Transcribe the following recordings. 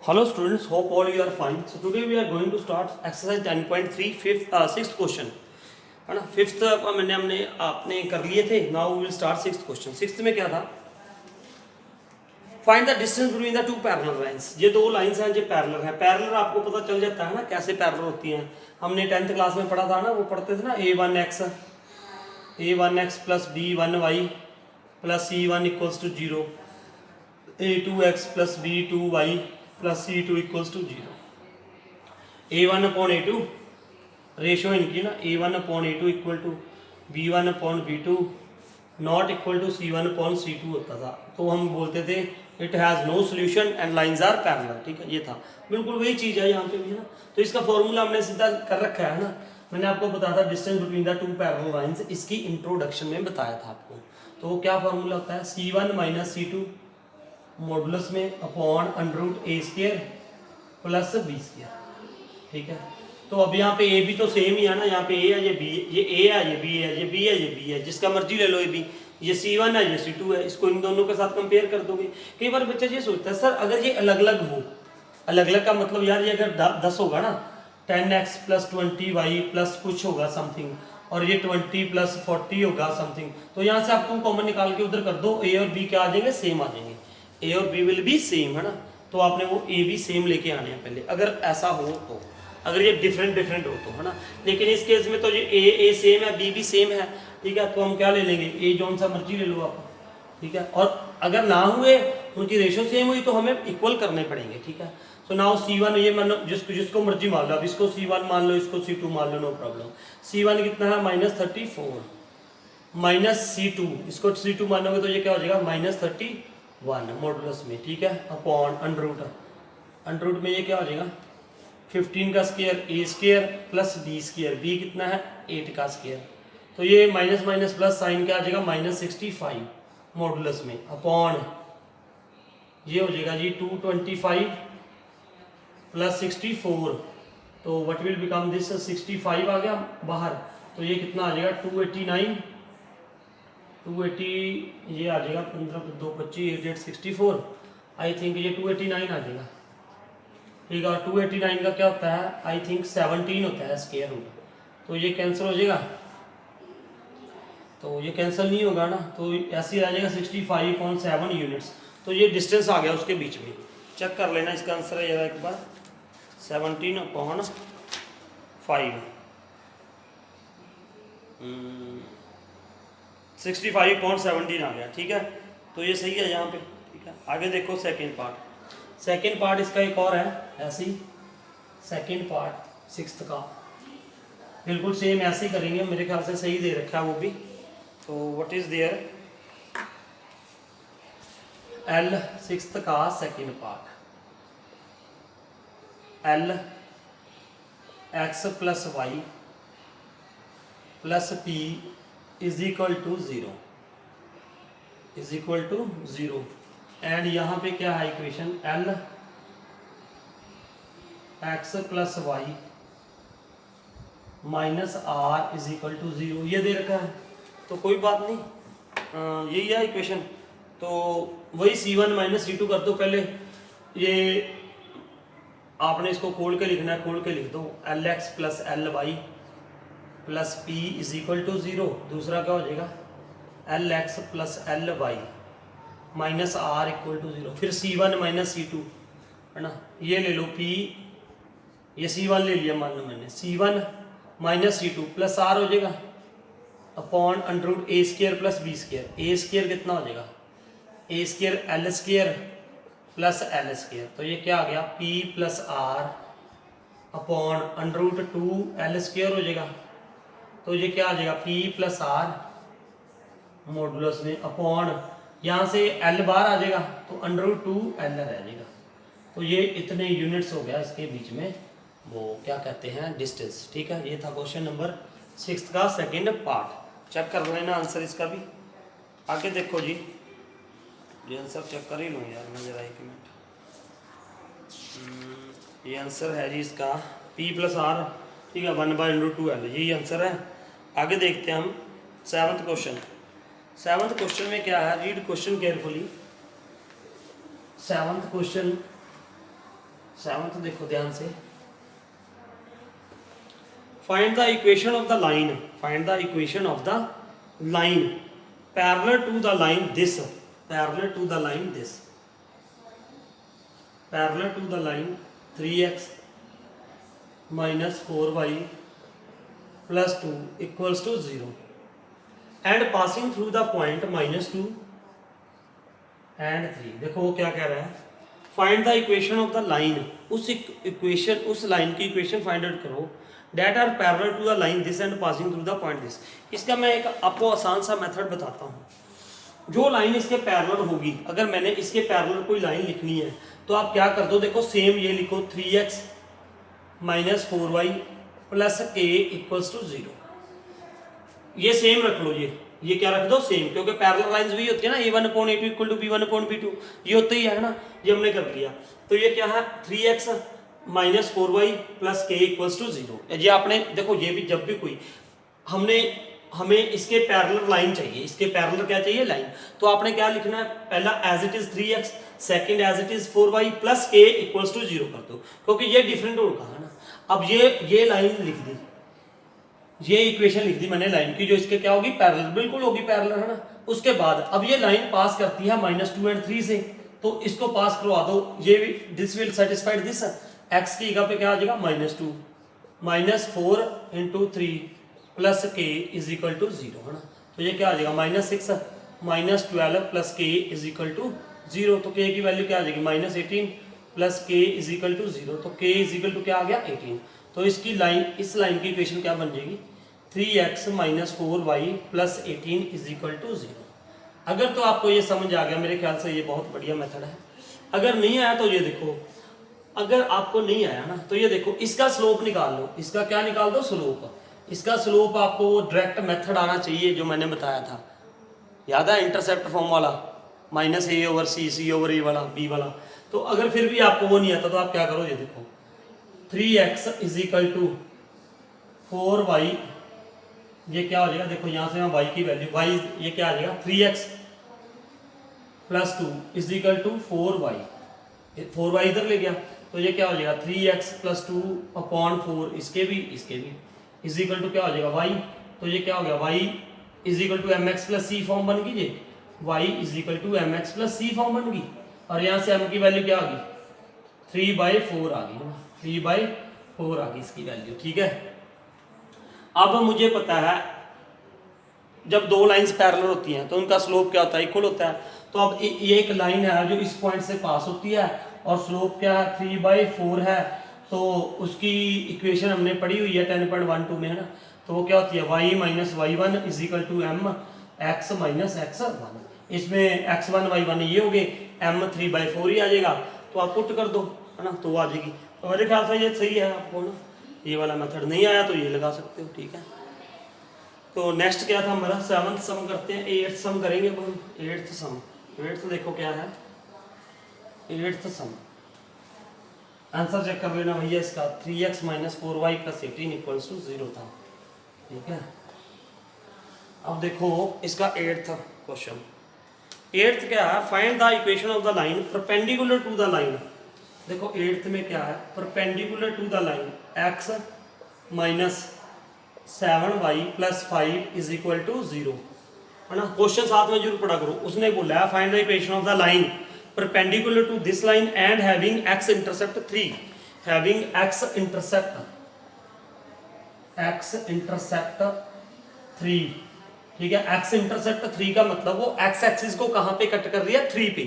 Hello students, hope all you are fine. So today we are going to start exercise 10.3 sixth question है ना. Fifth मैंने हमने आपने कर लिए थे. Now we will start sixth question. Sixth में क्या था? Find the distance between the two parallel lines. ये दो लाइंस हैं जो पैरेलल हैं. पैरेलल आपको पता चल जाता है ना कैसे पैरेलल होती हैं. हमने 10th क्लास में पढ़ा था ना, वो पढ़ते थे ना a1x plus b1y plus c1 equals to 0, a2x plus b2y plus c2 equals to 0. a1 upon a2 ratio इनकी ना, a1 upon a2 equal to b1 upon b2 not equal to c1 upon c2 होता था. तो हम बोलते थे it has no solution and lines are parallel. ठीक है, ये था. बिल्कुल वही चीज़ है यहाँ पे भी है ना. तो इसका फॉर्मूला हमने सीधा कर रखा है ना. मैंने आपको बताया था distance between the two parallel lines, इसकी इंट्रोडक्शन में बताया था आपको. तो वो क्या फॉर्मूला होता है? c1 माइनस c2 मॉडुलस में upon under root a square plus b square. ठीक है, तो अब यहाँ पे ए भी तो सेम ही है ना. यहाँ पे ए है, ये बी, ये ए है, ये बी है, ये बी है, ये बी है. जिसका मर्जी ले लो. ये बी, ये c1 है, ये c2 है. इसको इन दोनों के साथ कंपेयर कर दोगे. कई बार बच्चा ये सोचता है सर अगर ये अलग अलग हो, अलग अलग का मतलब यार ये अगर 10 होगा ना, 10x प्लस 20y प्लस कुछ होगा समथिंग, और ये 20 प्लस 40 होगा समथिंग, तो यहाँ से आप तुम कॉमन निकाल के उधर कर दो. ए और बी क्या आ जाएंगे? सेम आ जाएंगे. ए और बी विल बी सेम है ना. तो आपने वो ए बी सेम लेके आने हैं पहले, अगर ऐसा हो तो. अगर ये डिफरेंट हो तो है ना. लेकिन इस केस में तो ये ए सेम है, बी भी सेम है. ठीक है, तो हम क्या ले लेंगे? ए जौन सा मर्जी ले लो आप. ठीक है, और अगर ना हुए, उनकी रेशो सेम हुई, तो हमें इक्वल करने पड़ेंगे. ठीक है, तो नाउ c1 ये मान लो, जिसको मर्जी मान लो. अब इसको c1 मान लो, इसको c2 मान लो, नो प्रॉब्लम. c1 कितना है? -34 माइनस c2, इसको c2 मानोगे तो ये क्या हो जाएगा? -31 मॉडुलस में. ठीक है, अपॉन अंडर रूट में ये क्या हो जाएगा? 15 का square a square plus b square. b कितना है? 8 का स्क्वायर. तो ये माइनस माइनस प्लस साइन क्या आ जाएगा? -65 मॉडुलस में अपॉन ये हो जाएगा जी 225 प्लस 64. तो व्हाट विल बिकम दिस? 65 आ गया बाहर, तो ये कितना आ जाएगा? 280 ये आ जाएगा 15 2 25 8 64. आई थिंक ये 289 आ जाएगा. ठीक है, 289 का क्या होता है? आई थिंक 17 होता है स्क्वायर रूट. तो ये कैंसिल हो जाएगा, तो ये कैंसिल नहीं होगा ना. तो ऐसे आ जाएगा 65.7 यूनिट्स. तो ये डिस्टेंस आ गया उसके बीच में. चेक कर लेना, इसका आंसर है एक बार 17/5 65.17 आ गया. ठीक है, तो ये सही है यहाँ पे. ठीक है, आगे देखो सेकेंड पार्ट. सेकेंड पार्ट इसका एक और है ऐसे ही. सेकेंड पार्ट सिक्स्थ का बिल्कुल सेम ऐसे ही करेंगे. मेरे ख्याल से सही दे रखा है वो भी. तो what is there? L sixth का second part. L x plus y plus p is equal to 0 and यहाँ पे क्या है equation? L x plus y minus r is equal to 0. ये दे रखा है, तो कोई बात नहीं, यही है इक्वेशन. तो वही c1 माइनस c2 कर दो पहले. ये आपने इसको खोल के लिखना है, खोल के लिख दो. L x plus l y plus p is equal to 0. दूसरा क्या हो जाएगा? L x plus l y minus r equal to 0. फिर c1 माइनस c2 है ना. ये ले लो p, ये c1 ले लिया मान लो मैंने. c1 minus c2 plus r हो जाएगा upon under root a square plus b square. a square कितना हो जाएगा? a square L square plus L square. तो ये क्या आ गया? p plus R upon under root 2 l square हो जाएगा. तो ये क्या आ जाएगा? p प्लस आर मॉडुलस में अपॉन यहाँ से l बाहर आ जाएगा, तो अंडर रूट 2l रह जाएगा. तो ये इतने यूनिट्स हो गया इसके बीच में, वो क्या कहते हैं? डिस्टेंस. ठीक है, ये था क्वेश्चन नंबर 6 का सेकंड पार्ट. चेक कर लेना आंसर इसका भी. आगे देखो जी, ये आंसर चेक कर ही लूँ यार मैं जरा 1 मिनट. ये आंसर है जी इसका p प्लस आर. ठीक है, 1/√2l, यही आंसर है. आगे देखते हैं हम 7th क्वेश्चन. 7th क्वेश्चन में क्या है? Read question carefully. 7th question 7th देखो ध्यान से, find the equation of the line, find the equation of the line parallel to the line this, parallel to the line this, parallel to the line 3x minus 4y plus 2 equals to 0 and passing through the point minus 2 and 3। देखो वो क्या कह रहा है, find the equation of the line, उस equation, उस line की equation find out करो that are parallel to the line this and passing through the point this. इसका मैं एक आपको आसान सा मेथड बताता हूँ। जो लाइन इसके पैरेलल होगी, अगर मैंने इसके पैरेलल कोई लाइन लिखनी है तो आप क्या कर दो, देखो सेम ये लिखो 3x minus 4y plus k equals to 0, ये सेम रख लो, ये क्या रख दो सेम, क्योंकि पैरेलल लाइंस भी होती है ना, a1/a2 इक्वल टू b1/b2, ये होता ही है ना, ये हमने कर लिया। तो ये क्या है 3x minus 4y plus k equals to 0। ये आपने देखो, ये भी जब भी कोई हमें इसके पैरेलल लाइन चाहिए, इसके पैरेलल क्या चाहिए लाइन, तो आपने क्या लिखना है, पहला as it is 3x, second as it is 4y plus k equals to 0 कर दो, क्योंकि ये डिफरेंट होगा है ना। अब ये लाइन लिख दी, ये इक्वेशन लिख दी मैंने लाइन की, जो इसके क्या होगी पैरेलल, बिल्कुल होगी पैरेलल है ना। उसके बाद अब ये लाइन पास करती है -2 और 3 से, तो इसको पास करवा दो, ये this will satisfied this, x की जगह पे क्या आ जाएगा -2 minus 4 into 3 plus k is equal to 0 है ना। तो ये क्या आ जाएगा -6 minus 12 plus k is equal to 0, तो k की वैल्यू क्या आ जाएगी -18 plus k is equal to 0, तो k इज इक्वल टू क्या आ गया 18। तो इसकी लाइन, इस लाइन की इक्वेशन क्या बन जाएगी 3x minus 4y plus 18 is equal to 0। अगर तो आपको ये समझ आ गया, मेरे ख्याल से ये बहुत बढ़िया मेथड है। अगर नहीं आया तो ये देखो, अगर आपको नहीं आया ना तो ये देखो, इसका स्लोप निकाल लो, इसका क्या निकाल दो स्लोप, इसका स्लोप आपको वो डायरेक्ट मेथड आना चाहिए जो मैंने बताया था, याद है इंटरसेप्ट फॉर्म वाला, -a/c, c/a वाला, b वाला। तो अगर फिर भी आपको वो नहीं आता तो आप क्या करो, ये देखो 3x is equal to 4y, ये क्या हो जाएगा, देखो यहाँ से मैं y की वैल्यू, y ये क्या आ जाएगा 3x plus 2 is equal to 4y, 4y इधर ले गया, तो ये क्या हो जाएगा 3x प्लस 2 अपॉन 4, इसके भी इज इक्वल टू क्या हो जाएगा y, तो ये क्या हो गया y is equal to mx plus c form बन गई, ये y is equal to mx plus c form बन गई, और यहाँ से m की वैल्यू क्या आ गई 3/4 आ गई, 3/4 आ गई इसकी वैल्यू, ठीक है। अब मुझे पता है जब दो लाइंस पैरेलल होती हैं तो उनका स्लोप क्या होता है, इक्वल होता है। तो अब ये एक लाइन है जो इस पॉइंट से पास होती है और स्लोप क्या है 3/4 है, तो उसकी इक्वेशन हमने पढ़ी हुई है 10.12 में है ना। तो वो क्या होती है y minus y1 is equal to m x minus x1, इसमें x1 y1 ये हो गए, m 3/4 ही आ जाएगा, तो आप पुट कर दो है ना, तो वो आ जाएगी। तो मेरे ख्याल से ये सही है, आपको ना ये वाला मेथड नहीं आया तो ये लगा सकते हो, ठीक है। तो नेक्स्ट क्या था हमारा 7th सम करते हैं, 8th सम करेंगे अब हम, 8th सम। 8th देखो क्या है 8th सम, आंसर चेक कर लेना भैया इसका, 3x minus 4y plus 18 equals to 0 था, ठीक है। अब देखो इसका 8th क्वेश्चन, 8th क्या है, find the equation of the line perpendicular to the line. देखो 8th में क्या है, perpendicular to the line x minus 7y plus 5 is equal to 0 है ना। क्वेश्चन साथ में जरूर पढ़ा करो। उसने बोला है find the equation of the line perpendicular to this line and having x intercept 3, having x intercept 3, ठीक है। x इंटरसेप्ट 3 का मतलब वो x एक्सिस को कहां पे कट कर रही है 3 पे,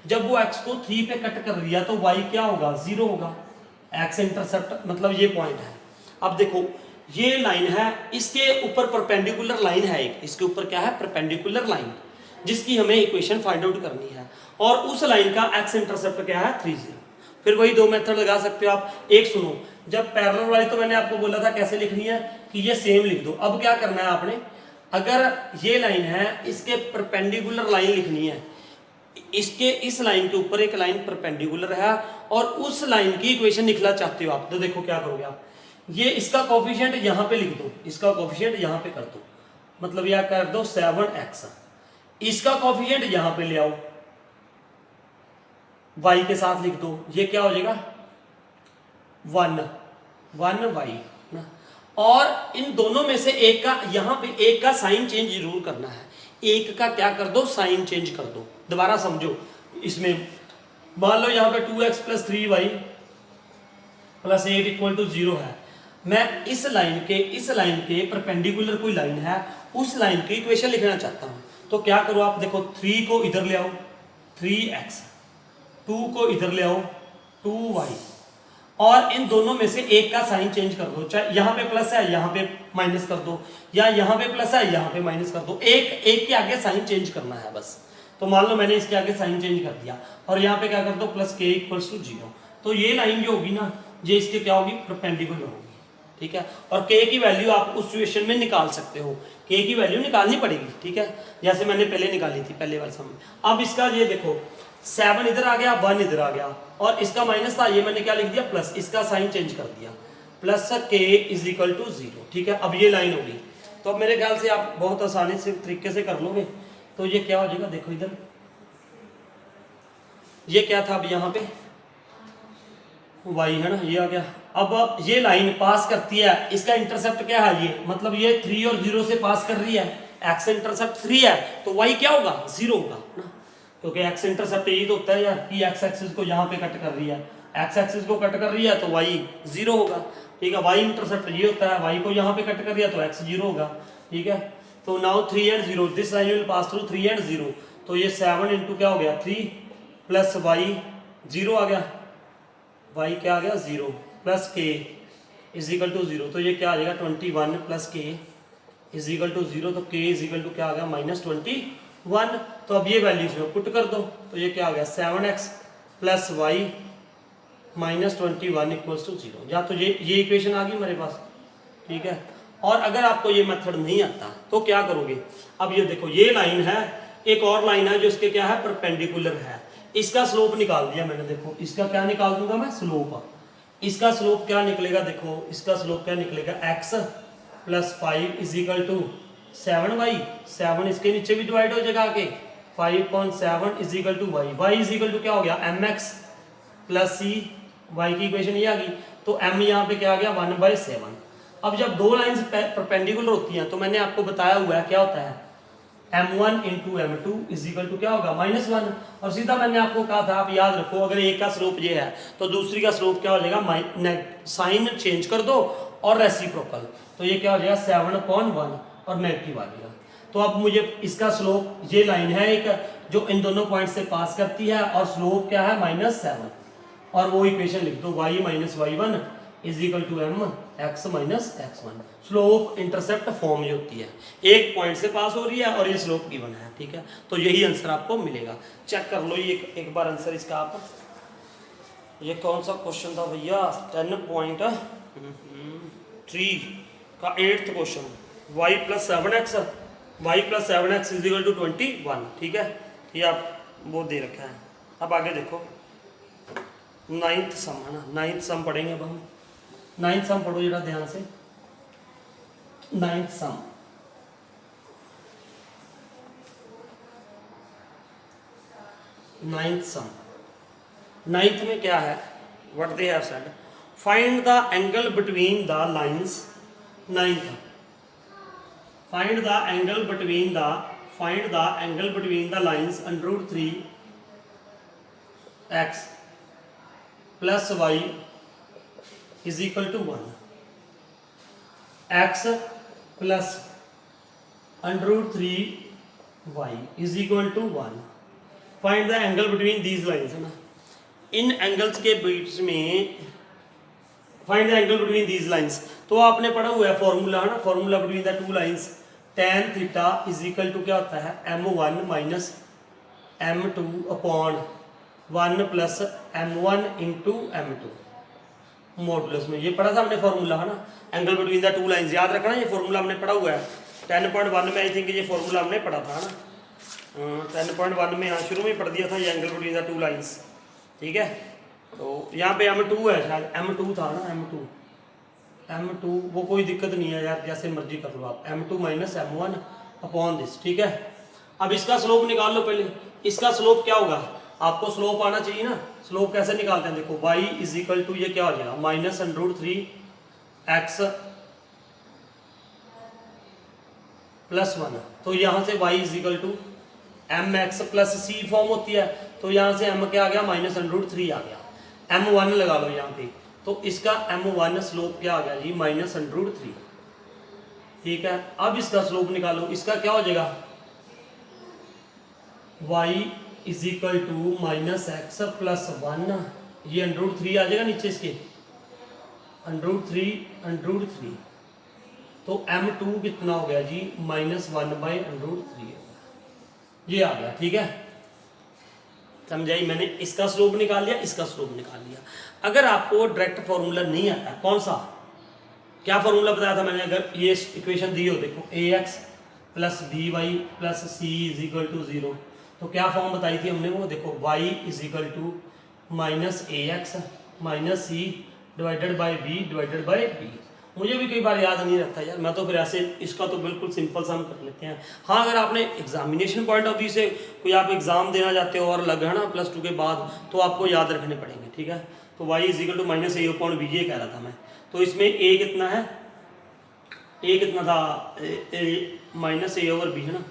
जब वो x को 3 पे कट कर रही है तो y क्या होगा 0 होगा, x इंटरसेप्ट मतलब ये पॉइंट है। अब देखो ये लाइन है, इसके ऊपर परपेंडिकुलर लाइन है एक, इसके ऊपर क्या है परपेंडिकुलर लाइन, जिसकी हमें इक्वेशन फाइंड आउट करनी है, और उस लाइन का x इंटरसेप्ट क्या है 3, 0। फिर वही दो मेथड लगा सकते हो आप। एक सुनो, जब पैरेलल वाली तो मैंने आपको बोला था कैसे लिखनी है कि ये सेम लिख दो। अब क्या करना है आपने, अगर ये लाइन है इसके परपेंडिकुलर लाइन लिखनी है, इसके इस लाइन के ऊपर एक लाइन परपेंडिकुलर है और उस लाइन की इक्वेशन निकला चाहते हो आप, तो देखो क्या करोगे आप, ये इसका कोफिशिएंट यहाँ पे लिख दो, इसका कोफिशिएंट यहाँ पे कर दो, मतलब यह कर दो 7x, इसका कोफिशिएंट यहाँ पे ले आओ y के साथ लिख दो, ये क्या हो जाएगा 1 वाई ना, और इन दोनों में से एक का, यहाँ पे एक का साइन चेंज जरूर करना है, एक का क्या कर दो, साइन चेंज कर दो। दोबारा समझो, इसमें मान लो यहाँ पे 2x plus 3y plus 8 equal to 0 है। मैं इस लाइन के परपेंडिकुलर कोई लाइन है, उस लाइन की इक्वेशन लिखना चाहता हूँ। तो क्या करो आप, देखो 3 को इधर ले आओ 3x, 2 को इधर ले आओ 2y, और इन दोनों में से एक का साइन चेंज कर दो। चाहे यहाँ पे प्लस है यहाँ पे माइनस कर दो, या यहाँ पे प्लस है यहाँ पे माइनस कर दो। एक के आगे साइन चेंज करना है बस। तो मान लो मैंने इसके आगे साइन चेंज कर दिया, और यहाँ पे क्या कर दो, प्लस k इक्वल्स टू 0। तो ये लाइन जो होगी ना, ये इसके क्या होगी, परपेंडिकुलर होगी। ठीक है, और k की वैल्यू आप उस सिचुएशन में निकाल सकते हो, k की वैल्यू निकालनी पड़ेगी। ठीक है, जैसे मैंने पहले निकाली थी पहले वाले समय। अब इसका ये देखो 7 इधर आ गया, 1 इधर आ गया, और इसका माइनस था, ये मैंने क्या लिख दिया, प्लस, इसका साइन चेंज कर दिया, plus k is equal to 0। ठीक है, अब ये लाइन होगी। तो अब मेरे ख्याल से आप बहुत आसानी से तरीके से कर लोगे। तो ये क्या हो जाएगा, देखो इधर ये क्या था, अब यहाँ पे y है ना, ये आ गया। अब ये लाइन पास करती है, इसका इंटरसेप्ट क्या है, ये मतलब ये 3 और 0 से पास कर रही है, x इंटरसेप्ट 3 है, तो y क्या होगा, 0 होगा ना, क्योंकि x इंटरसेप्ट यही तो होता है यार कि x एक्सिस को यहाँ पे कट कर रही है, x एक्सिस को कट कर रही है तो y 0 होगा। ठीक है, y इंटरसेप्ट ये होता है, y को यहाँ पे कट कर रही है तो x 0 होगा। ठीक है, तो now 3 and 0, this line will pass through 3 and 0, तो ये 7 इंटू क्या हो गया 3 प्लस y 0 आ गया, y क्या आ गया 0, plus k is equal to 0, तो ये क्या आ जाएगा 21 plus k is equal to 0, तो k इज इक्वल टू क्या आ गया -21। तो अब ये वैल्यू इसमें पुट कर दो, तो ये क्या आ गया 7x plus y -21 equals to 0। या तो ये इक्वेशन आ गई मेरे पास। ठीक है, और अगर आपको ये मेथड नहीं आता तो क्या करोगे, अब ये देखो ये लाइन है, एक और लाइन है जो इसके क्या है, परपेंडिकुलर है, इसका स्लोप निकाल दिया मैंने। देखो इसका क्या निकाल दूंगा मैं, स्लोप। इसका स्लोप क्या निकलेगा, देखो इसका स्लोप क्या निकलेगा, x plus 5 is equal to 7y, 7 इसके नीचे भी डिवाइड हो जाएगा आके, 5.7 is equal to y is equal to क्या हो गया mx प्लस c, y की इक्वेशन ये आ गई, तो m यहाँ पे क्या आ गया 1/7। अब जब दो लाइंस परपेंडिकुलर होती हैं तो मैंने आपको बताया हुआ है क्या होता है, m1 into m2 is equal to क्या होगा -1, और सीधा मैंने आपको कहा था, आप याद रखो, अगर एक का स्लोप ये है तो दूसरी का स्लोप क्या हो जाएगा, साइन चेंज कर दो और रेसिप्रोकल, तो ये क्या हो जाएगा 7/1 और नेगेटिव आ जाएगा। तो अब मुझे इसका स्लोप, ये लाइन है एक जो इन दोनों पॉइंट से पास करती है, और स्लोप क्या है -7, और वो इक्वेशन लिख दो y - y1 is equal to m x - x1। Slope intercept form जो होती है, एक पॉइंट से पास हो रही है और ये स्लोप गिवन है। ठीक है, तो यही आंसर आपको मिलेगा। चेक कर लो ये एक बार आंसर इसका आप, ये कौन सा क्वेश्चन था भैया, 10.3 का 8th question, y plus 7x is equal to 21। ठीक है, ये आप वो दे रखा है। अब आगे देखो 9th सम है ना, 9th सम पढ़ेंगे अब हम। 9th सम पढ़ो जरा ध्यान से, 9th सम। नाइन्थ में क्या है, what they have said, find the angle between the lines. Ninth, find the angle between the lines √3x plus y is equal to 1, x plus √3y is equal to 1। Find the angle between these lines है ना, इन angles के बीच में find the angle between these lines. तो आपने पढ़ा हुआ है फॉर्मूला है ना, formula between the two lines, tan theta is equal to क्या होता है, m1 minus m2 upon 1 plus m1 into m2 modulus में। ये पढ़ा था हमने फॉर्मूला है ना, angle between the two lines, याद रखना ये फॉर्मूला हमने पढ़ा हुआ है 10.1 में। आई थिंक ये फॉर्मूला हमने पढ़ा था ना, 10.1 में, हाँ शुरू में पढ़ दिया था ये angle between the two lines. ठीक है, तो यहाँ पे m2 है, शायद m2 था ना, m2 वो कोई दिक्कत नहीं है यार, जैसे मर्जी कर लो आप, m2 minus m1 upon this. ठीक है, अब इसका स्लोप निकाल लो पहले। इसका स्लोप क्या होगा, आपको स्लोप आना चाहिए ना, स्लोप कैसे निकालते हैं, देखो y इज इक्वल टू ये क्या हो जाएगा माइनस अंडर 3 एक्स प्लस 1। तो यहाँ से y is equal to M X plus C form होती है, तो यहाँ से m क्या आ गया माइनस अंडर 3 आ गया, m1 लगा लो यहाँ पे, तो इसका m1 स्लोप क्या आ गया जी माइनस अंडर 3। ठीक है, अब इसका स्लोप निकालो, इसका क्या हो जाएगा y is equal to minus X plus 1, ये अंडर 3 आ जाएगा नीचे इसके अंडर 3 तो m2 कितना हो गया जी माइनस 1/√3 ये आ गया। ठीक है, समझाई मैंने, इसका स्लोप निकाल लिया, इसका स्लोप निकाल लिया। अगर आपको डायरेक्ट फॉर्मूला नहीं आता, कौन सा, क्या फॉर्मूला बताया था मैंने, अगर ये इक्वेशन दी हो, देखो ax plus by plus c is equal to 0, तो क्या फॉर्म बताई थी हमने, वो देखो y is equal to minus ax minus c divided by b divided by b। मुझे भी कई बार याद नहीं रहता यार, मैं तो फिर ऐसे इसका तो बिल्कुल सिंपल सा हम कर लेते हैं। हाँ, अगर आपने एग्जामिनेशन पॉइंट ऑफ व्यू से कोई आप एग्जाम देना चाहते हो और अलग है ना +2 के बाद, तो आपको याद रखने पड़ेंगे। ठीक है, तो y is equal to minus a/b ये कह रहा था मैं, तो इसमें a कितना है, a कितना था माइनस a/b है ना,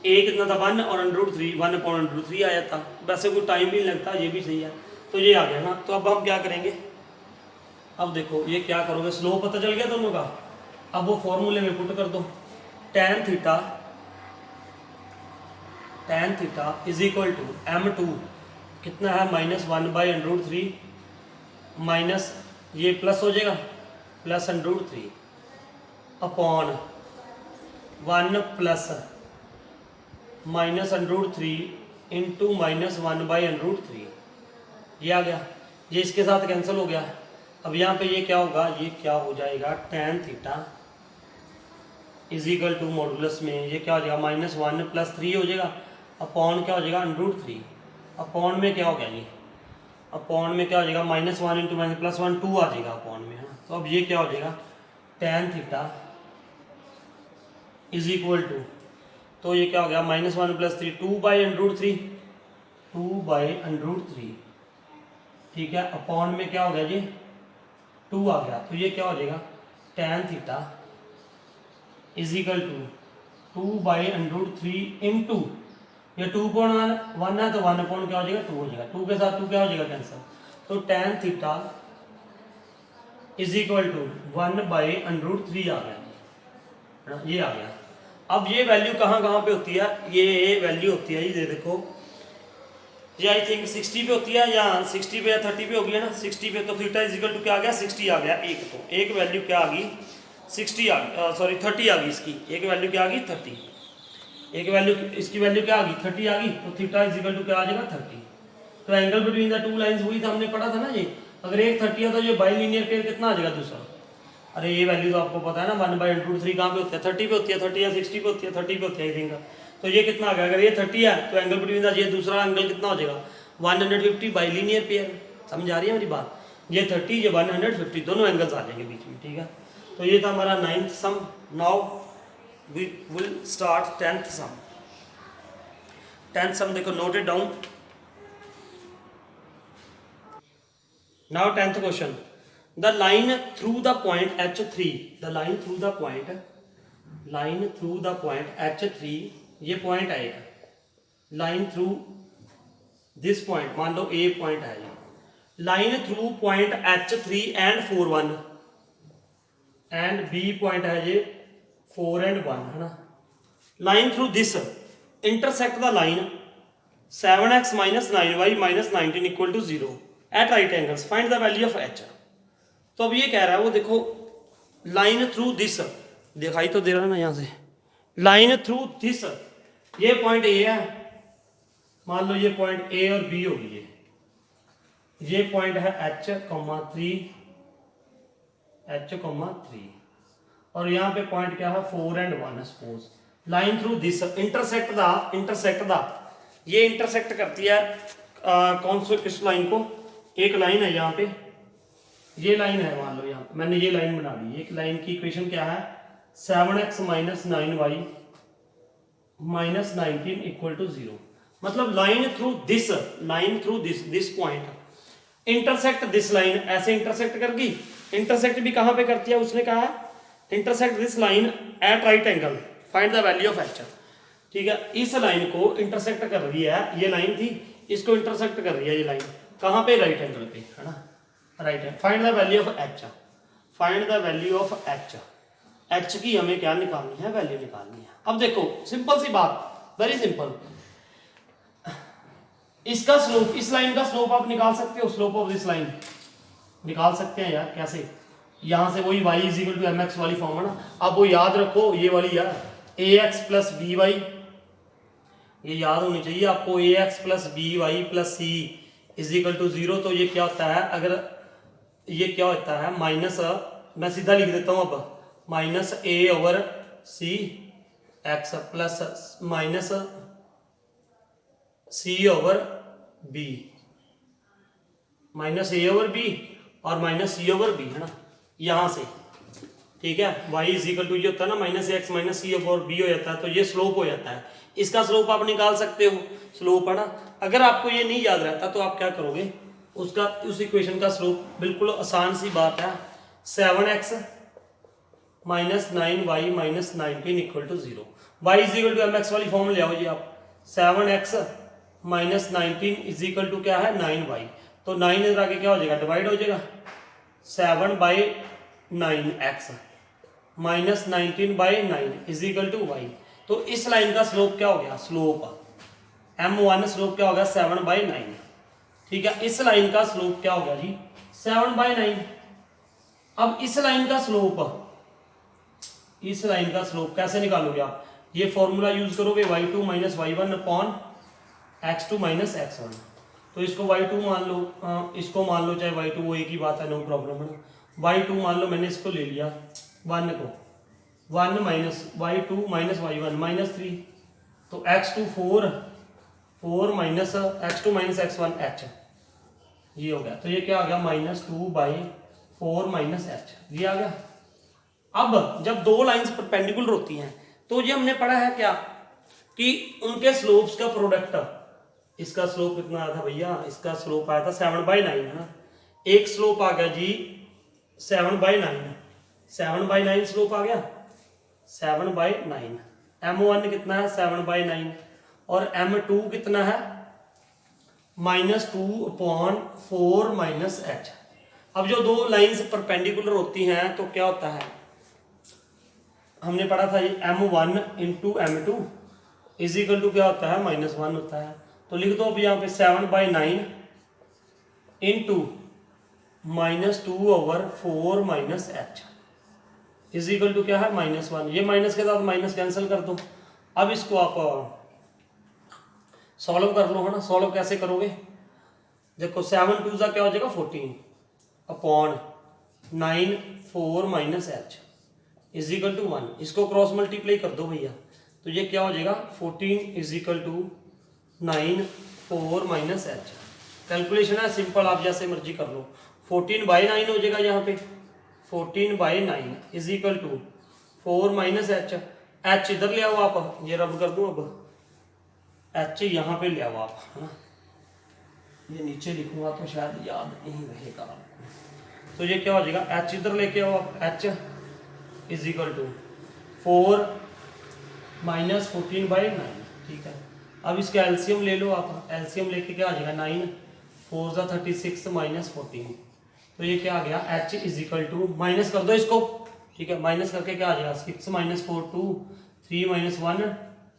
a कितना था 1 और √3 1/√3 आया था, वैसे कोई टाइम भी नहीं लगता, ये भी सही है, तो ये आ गया ना। तो अब हम क्या करेंगे, अब देखो ये क्या करोगे, स्लोप पता चल गया दोनों का, अब वो फॉर्मूले में पुट कर दो, tan theta is equal to m2 कितना है माइनस 1/√3 माइनस ये प्लस हो जाएगा plus √3 upon 1 plus minus √3 into minus 1/√3 ये आ गया, ये इसके साथ कैंसिल हो गया। अब यहाँ पे ये क्या होगा, ये क्या हो जाएगा tan theta is equal to modulus में ये क्या हो जाएगा माइनस 1 प्लस 3 हो जाएगा अपॉन क्या हो जाएगा √3 अपॉन में क्या हो गया ये, अपॉन में क्या हो जाएगा माइनस 1 इंटू माइनस प्लस 1 2 आ जाएगा अपॉन में है ना। तो अब ये क्या हो जाएगा tan theta is equal to, तो ये क्या हो गया माइनस 1 प्लस 3 2/√3 ठीक है, अपॉन में क्या हो गया जी 2 आ गया, तो ये क्या हो जाएगा tan theta is equal to 2/√3 into ये 2/1 है तो 1 अपॉन क्या हो जाएगा 2 हो जाएगा, 2 के साथ 2 क्या हो जाएगा कैंसिल, तो tan theta is equal to 1/√3 आ गया, ये आ गया। अब ये वैल्यू कहाँ कहाँ पे होती है, ये वैल्यू होती है ये देखो, ये आई थिंक 60 पे होती है या 60 पे या 30 पे होगी है ना, 60 पे, तो थीटा इज इक्वल टू क्या आ गया 60 आ गया, एक तो एक वैल्यू क्या आ गई 60 आ गई, सॉरी 30 आ गई, इसकी एक वैल्यू क्या आ गई 30, एक वैल्यू इसकी वैल्यू क्या आ गई 30 आ गई, तो थीटा इज इक्वल टू क्या आ जाएगा 30। तो angle between the two lines वही था हमने पढ़ा था ना ये, अगर एक 30 है तो ये बाइलिनियर पेयर कितना आ जाएगा दूसरा, अरे ये वैल्यू तो आपको पता है ना 1/√3 कहाँ पे होती है 30 पे होती है, 30 या 60 पे होती है 30 पे होती है आई थिंक, तो ये कितना आ गया, अगर ये 30 है तो एंगल बिटवीन द ये दूसरा एंगल कितना हो जाएगा 150 बाइलिनियर पेयर, समझ आ रही है मेरी बात, ये 30 ये 150 दोनों एंगल्स आ जाएंगे बीच में। ठीक है, तो ये था हमारा 9th sum. Now we will start 10th sum. 10th sum देखो noted down. Now 10th question, the line through the point H3, the line through the point H3, ये पॉइंट आएगा, लाइन थ्रू दिस पॉइंट, मान लो A point है, line through point H3 and 4 1 एंड B point है ये 4 and 1 है ना, line through this intersect the line 7x - 9y - 19 equal to 0 at right angles, find the value of H। तो अब ये कह रहा है वो देखो लाइन थ्रू दिस, दिखाई तो दे रहा है ना यहाँ से, लाइन थ्रू दिस, ये पॉइंट A है, मान लो ये पॉइंट A और B होगी, ये पॉइंट है H,3 और यहाँ पे पॉइंट क्या है 4 and 1 suppose, line through this intersect the ये इंटरसेक्ट करती है कौन से किस लाइन को, एक लाइन है यहाँ पे, ये लाइन है, मान लो यहाँ मैंने ये लाइन बना ली, एक लाइन की इक्वेशन क्या है 7x - 9y - 19 इक्वल टू 0। मतलब line through this point intersect this line, ऐसे इंटरसेक्ट करगी। इंटरसेक्ट भी कहां पे करती है, उसने कहा intersect this line at right angle, find the value of H. ठीक है, इस लाइन को इंटरसेक्ट कर रही है, ये लाइन थी, इसको इंटरसेक्ट कर रही है ये लाइन, कहां पे, राइट एंगल पे, है ना, राइट है। Find the value of H, find the value of H. H की हमें क्या निकालनी है, वैल्यू निकालनी है। अब देखो सिंपल सी बात, वेरी सिंपल, इसका स्लोप, इस लाइन का स्लोप आप निकाल सकते हो, स्लोप ऑफ दिस लाइन निकाल सकते हैं यार, कैसे, यहां से वही y is equal to mx वाली फॉर्म है ना। अब वो याद रखो, ये वाली यार ax प्लस बी वाई, ये याद होनी चाहिए आपको, ax plus b y plus c is equal to 0। तो ये क्या होता है, अगर ये क्या होता है, माइनस, मैं सीधा लिख देता हूं अब, minus a over c x plus minus c over b, minus a over b और माइनस सी ओवर बी, है ना, यहां से। ठीक है, y इज इक्वल टू ये होता है ना, minus x minus c over B हो जाता है, तो ये स्लोप हो जाता है। इसका स्लोप आप निकाल सकते हो, स्लोप है ना। अगर आपको ये नहीं याद रहता तो आप क्या करोगे, उसका, उस इक्वेशन का स्लोप, बिल्कुल आसान सी बात है, 7x minus 9y minus 19 equal to 0। y is equal to mx वाली फॉर्म ले आओ जी आप, 7x minus 19 is equal to क्या है, 9y। तो 9 इधर आके क्या हो जाएगा, डिवाइड हो जाएगा, 7/9x minus 19/9 is equal to y। तो इस लाइन का स्लोप क्या हो गया, स्लोप m1 स्लोप क्या हो गया, 7/9। ठीक है, इस लाइन का स्लोप क्या हो गया जी, 7/9। अब इस लाइन का स्लोप, इस लाइन का स्लोप कैसे निकालोगे आप, ये फॉर्मूला यूज करोगे, y2 minus y1 upon x2 minus x1। तो इसको y2 मान लो, इसको मान लो चाहे y2, वो एक ही बात है, नो प्रॉब्लम है ना। y2 मान लो, मैंने इसको ले लिया 1 को, 1 minus y2 minus y1 minus 3, तो x2 4 minus x2 minus x1 h, ये हो गया। तो ये क्या आ गया, -2/4 माइनस h, ये आ गया। अब जब दो लाइंस परपेंडिकुलर होती हैं तो ये हमने पढ़ा है क्या, कि उनके स्लोप्स का प्रोडक्ट, इसका स्लोप कितना आया था भैया, इसका स्लोप आया था 7/9, है ना। एक स्लोप आ गया जी 7/9, 7/9 स्लोप आ गया, 7/9। m1 कितना है, 7/9, और m2 कितना है, -2/4 माइनस h। अब जो दो लाइंस परपेंडिकुलर होती हैं तो क्या होता है, हमने पढ़ा था ये m1 into m2 is equal to क्या होता है, -1 होता है। तो लिख दो अब यहाँ पे 7/9 into -2/4 minus h is equal to क्या है, -1। ये माइनस के साथ माइनस कैंसिल कर दो। अब इसको आप सॉल्व कर लो, है ना। सॉल्व कैसे करोगे, देखो 7 2 क्या हो जाएगा 14 upon 9 4 minus h is equal to 1। इसको क्रॉस मल्टीप्लाई कर दो भैया, तो ये क्या हो जाएगा 14 is equal to 9 4 minus h। Calculation है सिंपल, आप जैसे मर्जी कर लो। 14/9 हो जाएगा यहाँ पे, 14/9 is equal to 4 minus h। h इधर ले आओ आप, ये रब कर दूं अब, h यहाँ पे ले आओ आप, है ना। ये नीचे लिखूंगा तो शायद याद नहीं रहेगा आपको। तो ये क्या हो जाएगा, h इधर लेके आओ आप, h is equal to 4 minus 14/9। ठीक है, अब इसका एलसीएम ले लो आप, एलसीएम लेके क्या आ जाएगा 9 4 ज़ा 36 माइनस 14। तो ये क्या आ गया, h is equal to, minus कर दो इसको। ठीक है, माइनस करके क्या आ जाएगा 6 माइनस 4 2 3 माइनस 1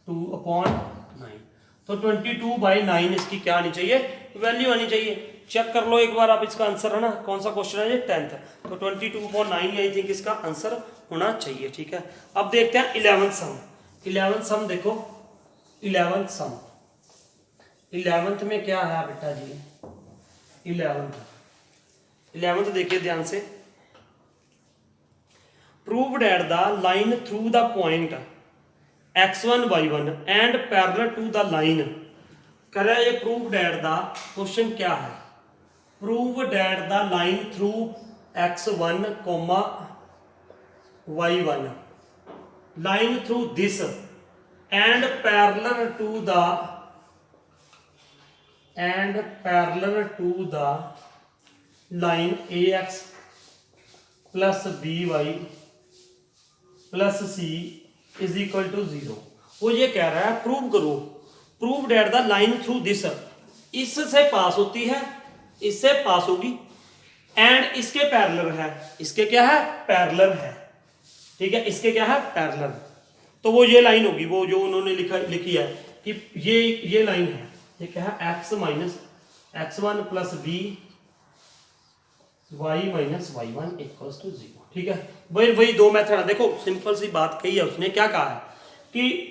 2/9। तो 22/9 इसकी क्या आनी चाहिए, वैल्यू आनी चाहिए। चेक कर लो एक बार आप इसका आंसर, है ना। कौन सा क्वेश्चन है ये, 10th। तो 22/9 आई थिंक इसका आंसर होना चाहिए। ठीक है, अब देखते हैं 11th सम। 11th सम देखो, 11th सम, 11th में क्या है बेटा जी, 11th देखिए ध्यान से। Prove that the line through the point x1 y1 and parallel to the line. कह रहा है ये प्रूव्ड एट द, क्वेश्चन क्या है, prove that the line through x1, y1, line through this and parallel to the and parallel to the line a x plus b y plus c is equal to 0। वो ये कह रहा है prove करो, prove that the line through this, इससे पास होती है, इससे पास होगी एंड इसके पैरेलल है, इसके क्या है पैरेलल है, ठीक है, इसके क्या है पैरेलल। तो वो ये लाइन होगी, वो जो उन्होंने लिखी है कि ये लाइन है, ये क्या है x minus x1 plus b y minus y1 equals to 0, ठीक है। वही दो मेथड है। देखो सिंपल सी बात कही है उसने, क्या कहा है कि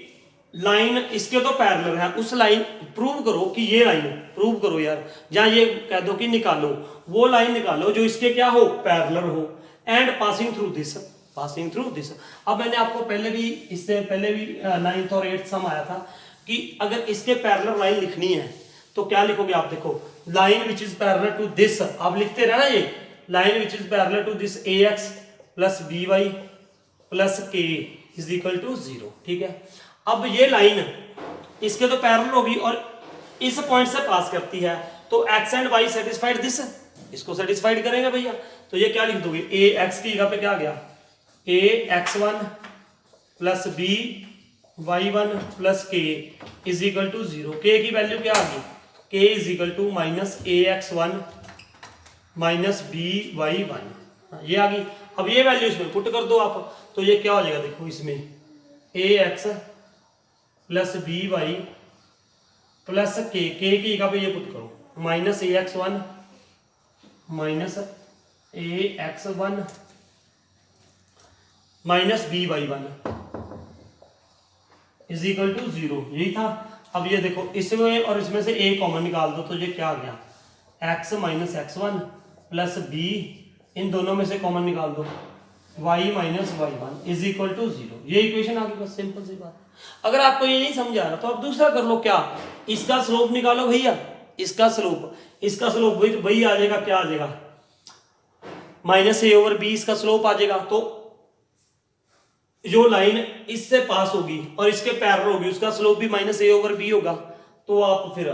लाइन इसके तो पैरेलल है, उस लाइन प्रूव करो कि ये लाइन प्रूव करो यार, जहां ये कह दो कि निकालो, वो लाइन निकालो जो इसके क्या हो पैरेलल हो and passing through this, passing through this. अब मैंने आपको पहले भी, इससे पहले भी 9th और 8th सम आया था कि अगर इसके पैरेलल लाइन लिखनी है तो क्या लिखोगे आप, देखो line which is parallel to this, आप लिखते रहना ये line which is parallel to this a x plus b y plus k is equal to 0, ठीक है। अब ये लाइन इसके तो पैरेलल होगी और इस पॉइंट से पास करती है, तो x and y satisfied this, इसको सेटिस्फाइड करेंगे भैया। तो ये क्या लिख दोगे, ए एक्स की जगह पे क्या आ गया, a x1 plus b y1 plus k is equal to 0। K की वैल्यू क्या आ गई, k is equal to minus a x1 minus b y1, ये आ गई। अब ये वैल्यू इसमें पुट कर दो आप, तो ये क्या हो जाएगा, देखो इसमें a x plus b y plus के की जगह पे ये पुट करो minus a x one minus a x one minus b y one is equal to 0, यही था। अब ये देखो इसमें और इसमें से ए कॉमन निकाल दो, तो ये क्या आ गया, x minus x one plus b, इन दोनों में से कॉमन निकाल दो y minus y one is equal to 0, ये इक्वेशन आ गई, बस सिंपल सी बात। अगर आपको ये नहीं समझ आ रहा तो आप दूसरा कर लो, क्या इसका स्लोप निकालो भैया, इसका स्लोप वही आ जाएगा, क्या आ जाएगा माइनस ए ओवर बी, इसका स्लोप आ जाएगा। तो जो लाइन इससे पास होगी और इसके पैरेलल होगी उसका स्लोप भी माइनस ए ओवर बी होगा, तो आप फिर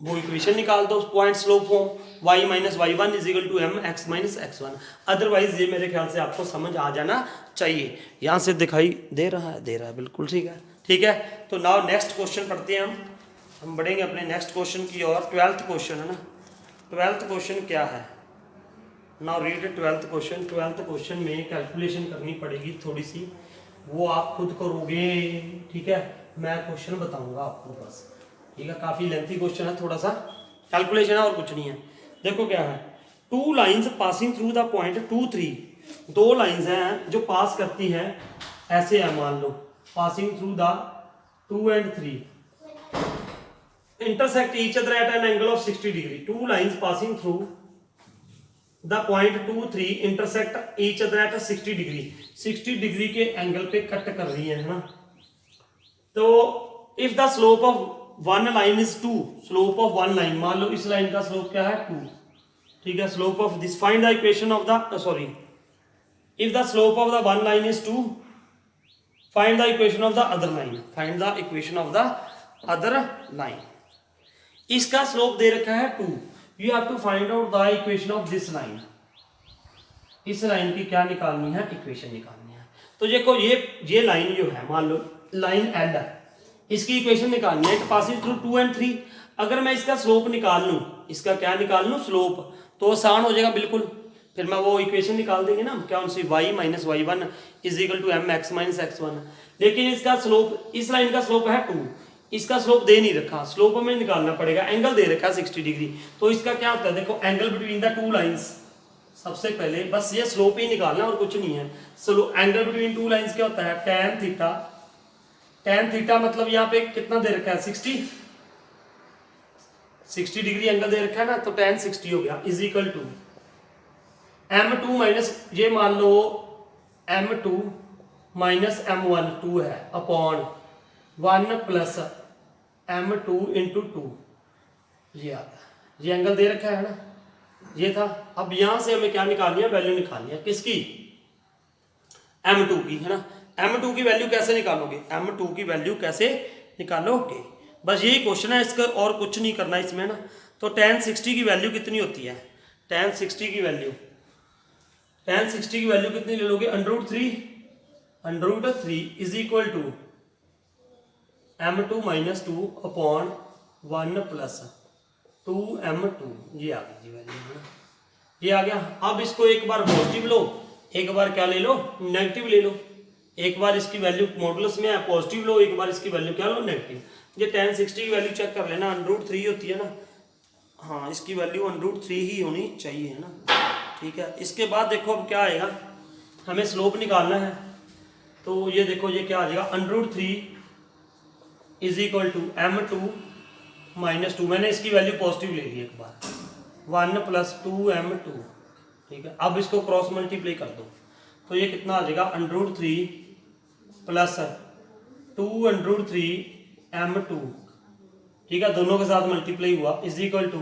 वो इक्वेशन निकाल दो point slope form, y minus y one is equal to M x minus x one. Otherwise ये मेरे ख्याल से आपको समझ आ जाना चाहिए। यहाँ से दिखाई दे रहा है बिल्कुल ठीक है, ठीक है। तो नाउ नेक्स्ट क्वेश्चन पढ़ते हैं हम बढ़ेंगे अपने नेक्स्ट क्वेश्चन की ओर। 12th क्वेश्चन है ना, 12th क्वेश्चन क्या है, now read 12th question. 12th question में कैलकुलेशन करनी पड़ेगी थोड़ी सी, वो आप खुद करोगे, ठीक है, मैं क्वेश्चन बताऊंगा आपको बस, ठीक है। काफी लेंथी क्वेश्चन है, थोड़ा सा कैलकुलेशन है और कुछ नहीं है। देखो क्या है, 2 lines passing through the point 2 3, 2 lines हैं जो पास करती हैं, ऐसे है मान लो, passing through the 2 and 3 intersect each other at an angle of 60 degree. 2 lines passing through the point 2 3 intersect each other at a 60 degree. 60 degree के एंगल पे cut कर रही है ना। तो if the slope of one line is 2, slope of one line, मान लो इस line का स्लोप क्या है 2, ठीक है। Slope of this, find the equation of the, sorry, if the slope of the one line is 2, find the equation of the other line, find the equation of the other line. इसका slope दे रखा है 2, you have to find out the equation of this line. इस line की क्या निकालनी है, equation निकालनी है। तो देखो ये लाइन जो है, मान लो लाइन एल है, इसकी इक्वेशन निकालनी है, इट पासिंग थ्रू 2 and 3। अगर मैं इसका स्लोप निकाल लूं, इसका क्या निकाल लूं स्लोप, तो आसान हो जाएगा बिल्कुल। फिर मैं वो इक्वेशन निकाल देंगे ना, क्या उनसे y minus y one is equal to M x minus x one. लेकिन इसका स्लोप, इस लाइन का स्लोप है 2, इसका स्लोप दे नहीं रखा, स्लोप हमें निकालना पड़ेगा, एंगल दे रखा है 60 डिग्री। तो इसका क्या होता है, देखो एंगल बिटवीन द 2 लाइंस, सबसे पहले बस ये स्लोप ही निकालना और कुछ नहीं है। एंगल बिटवीन 2 लाइंस क्या होता है, tan थीटा। tan थीटा मतलब यहाँ पे कितना दे रखा है 60 डिग्री एंगल दे रखा है ना, तो tan 60 हो गया is equal to m2 minus, ये मान लो m2 माइनस m1 2 है अपॉन 1 प्लस m2 इंटू 2, ये आता है, ये एंगल दे रखा है ना, ये था। अब यहां से हमें क्या निकालनी है, वैल्यू निकालनी है किसकी, m2 की, है ना। m2 की वैल्यू कैसे निकालोगे, m2 की वैल्यू कैसे निकालोगे, बस यही क्वेश्चन है इसका, और कुछ नहीं करना इसमें ना। तो tan 60 की वैल्यू कितनी होती है? tan 60 की वैल्यू कितनी ले लोगे? √3 is equal to m2 - 2 upon 1 + 2m2। ये आ गई जी वैल्यू है ना, ये आ गया। अब इसको एक बार पॉजिटिव लो, एक बार क्या ले लो? नेगेटिव ले लो। एक बार इसकी वैल्यू मॉडुलस में है पॉजिटिव लो, एक बार इसकी वैल्यू क्या लो? नेगेटिव। ये tan 60 की वैल्यू चेक कर लेना, √3 होती है ना। हाँ, इसकी वैल्यू √3 ही होनी चाहिए है ना, ठीक है। इसके बाद देखो अब क्या आएगा, हमें स्लोप निकालना है। तो ये देखो ये क्या आ जाएगा, √3 इज इक्वल टू m2 - 2। मैंने इसकी वैल्यू पॉजिटिव ले ली एक बार, 1 + 2m2, ठीक है। अब इसको क्रॉस मल्टीप्लाई कर दो, तो ये कितना आ जाएगा, √3 + 2√3m2, ठीक है। दोनों के साथ मल्टीप्लाई हुआ, इज इक्वल टू